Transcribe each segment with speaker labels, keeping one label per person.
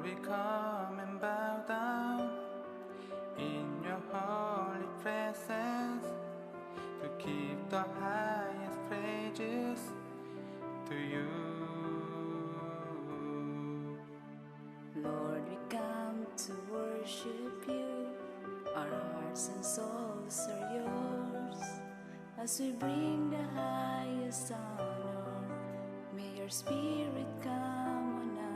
Speaker 1: we come and bow down in your holy presence to give the highest praises to you.
Speaker 2: Lord, we come to worship you. Our hearts and souls are yours. As we bring the highest honor, may your spirit come on us.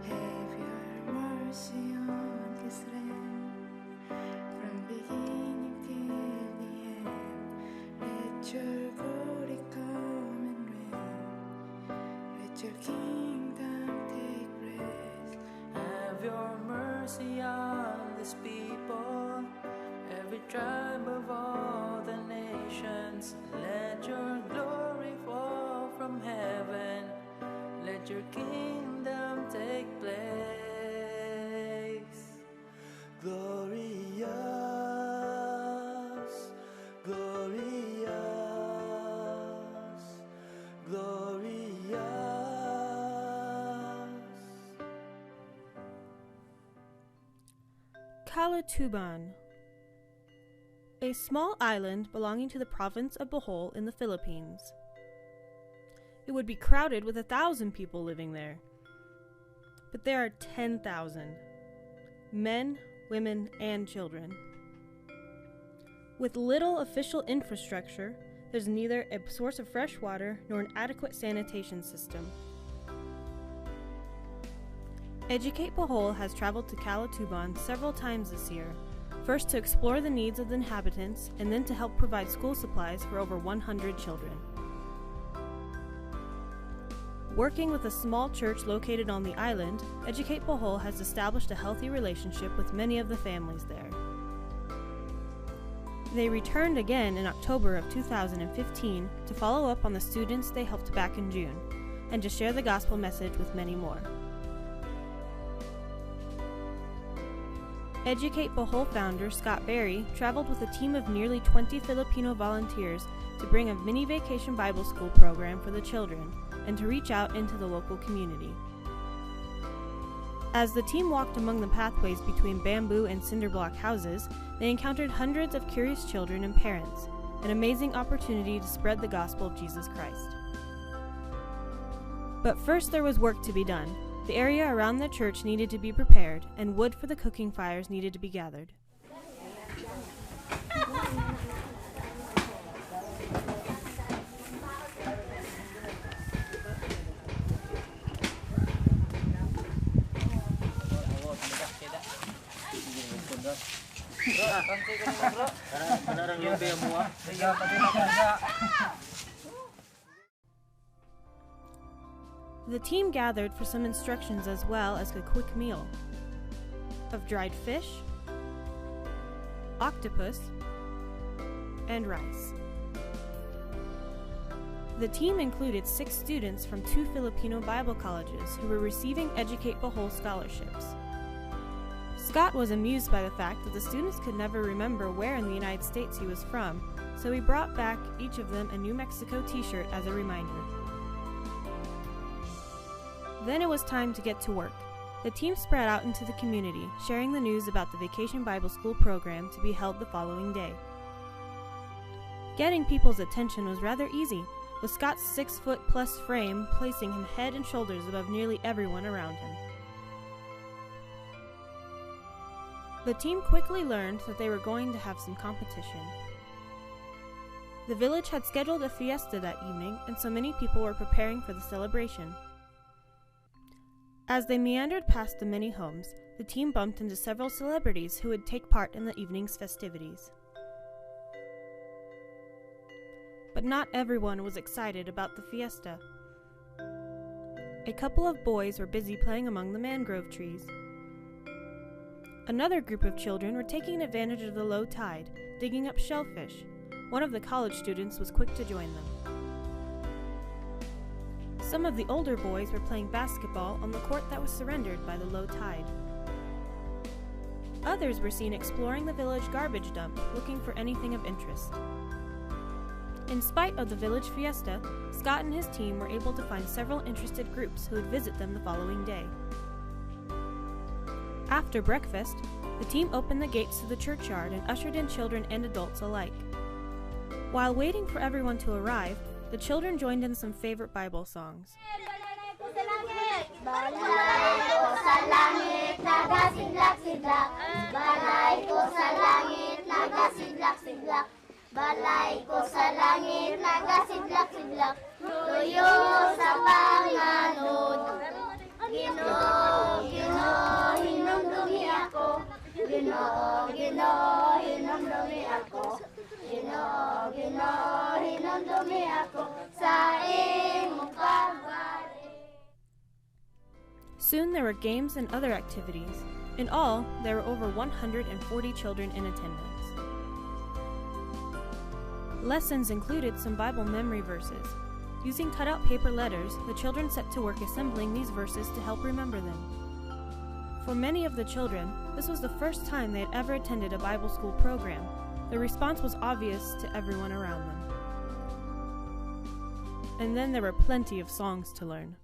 Speaker 2: Have your mercy on Israel, from beginning till the end. Let your glory come and reign. Let your kingdom take place.
Speaker 3: Have your mercy on this people, every tribe of all the nations. Let your glory fall from heaven. Let your kingdom take place. Glorious, glorious, glorious.
Speaker 4: Calituban, a small island belonging to the province of Bohol in the Philippines. It would be crowded with 1,000 people living there. But there are 10,000. Men, women, and children. With little official infrastructure, there's neither a source of fresh water nor an adequate sanitation system. Educate Bohol has traveled to Calituban several times this year, first to explore the needs of the inhabitants and then to help provide school supplies for over 100 children. Working with a small church located on the island, Educate Bohol has established a healthy relationship with many of the families there. They returned again in October of 2015 to follow up on the students they helped back in June, and to share the gospel message with many more. Educate Bohol founder Scott Berry traveled with a team of nearly 20 Filipino volunteers to bring a mini vacation Bible school program for the children and to reach out into the local community. As the team walked among the pathways between bamboo and cinder block houses, they encountered hundreds of curious children and parents, an amazing opportunity to spread the gospel of Jesus Christ. But first there was work to be done. The area around the church needed to be prepared, and wood for the cooking fires needed to be gathered. The team gathered for some instructions as well as a quick meal of dried fish, octopus, and rice. The team included 6 students from 2 Filipino Bible colleges who were receiving Educate Bohol scholarships. Scott was amused by the fact that the students could never remember where in the United States he was from, so he brought back each of them a New Mexico t-shirt as a reminder. Then it was time to get to work. The team spread out into the community, sharing the news about the Vacation Bible School program to be held the following day. Getting people's attention was rather easy, with Scott's 6-foot-plus frame placing him head and shoulders above nearly everyone around him. The team quickly learned that they were going to have some competition. The village had scheduled a fiesta that evening, and so many people were preparing for the celebration. As they meandered past the many homes, the team bumped into several celebrities who would take part in the evening's festivities. But not everyone was excited about the fiesta. A couple of boys were busy playing among the mangrove trees. Another group of children were taking advantage of the low tide, digging up shellfish. One of the college students was quick to join them. Some of the older boys were playing basketball on the court that was surrendered by the low tide. Others were seen exploring the village garbage dump, looking for anything of interest. In spite of the village fiesta, Scott and his team were able to find several interested groups who would visit them the following day. After breakfast, the team opened the gates to the churchyard and ushered in children and adults alike. While waiting for everyone to arrive, the children joined in some favorite Bible songs.
Speaker 5: Balay ko sa langit, nagasidlak-sidlak. Balay ko sa langit, nagasidlak-sidlak. Balay ko sa langit, nagasidlak-sidlak. Tuyo sa panganod. Ginoo, Ginoo, hinumdumi ako. Ginoo, Ginoo, hinumdumi ako. Ginoo, Ginoo, hinumdumi ako. Sa imong pagbalik.
Speaker 4: Soon there were games and other activities. In all, there were over 140 children in attendance. Lessons included some Bible memory verses. Using cut-out paper letters, the children set to work assembling these verses to help remember them. For many of the children, this was the first time they had ever attended a Bible school program. The response was obvious to everyone around them. And then there were plenty of songs to learn.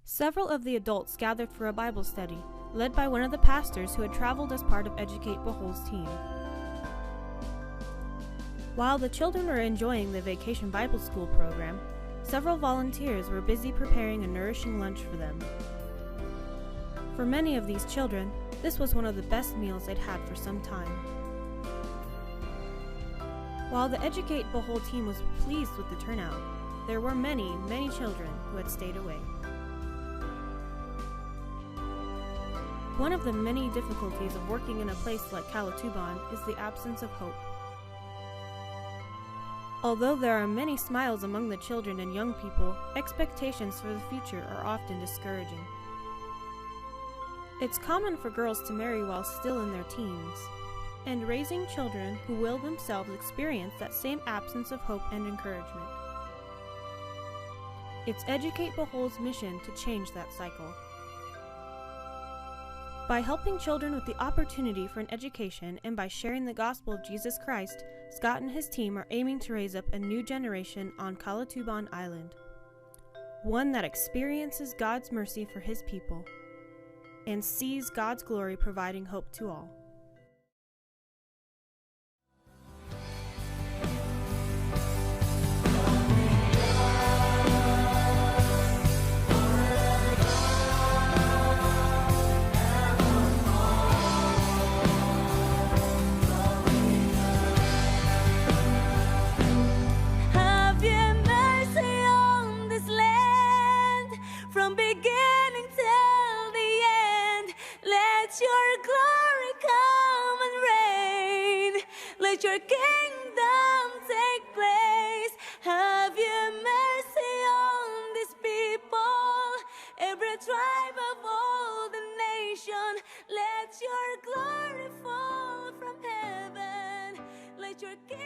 Speaker 4: Several of the adults gathered for a Bible study, led by one of the pastors who had traveled as part of Educate Bohol's team. While the children were enjoying the Vacation Bible School program, several volunteers were busy preparing a nourishing lunch for them. For many of these children, this was one of the best meals they'd had for some time. While the Educate Bohol team was pleased with the turnout, there were many children who had stayed away. One of the many difficulties of working in a place like Calituban is the absence of hope. Although there are many smiles among the children and young people, expectations for the future are often discouraging. It's common for girls to marry while still in their teens, and raising children who will themselves experience that same absence of hope and encouragement. It's Educate Bohol's mission to change that cycle. By helping children with the opportunity for an education and by sharing the gospel of Jesus Christ, Scott and his team are aiming to raise up a new generation on Calituban Island. One that experiences God's mercy for his people and sees God's glory providing hope to all.
Speaker 2: Let your kingdom take place. Have you mercy on these people, every tribe of all the nation. Let your glory fall from heaven. Let your kingdom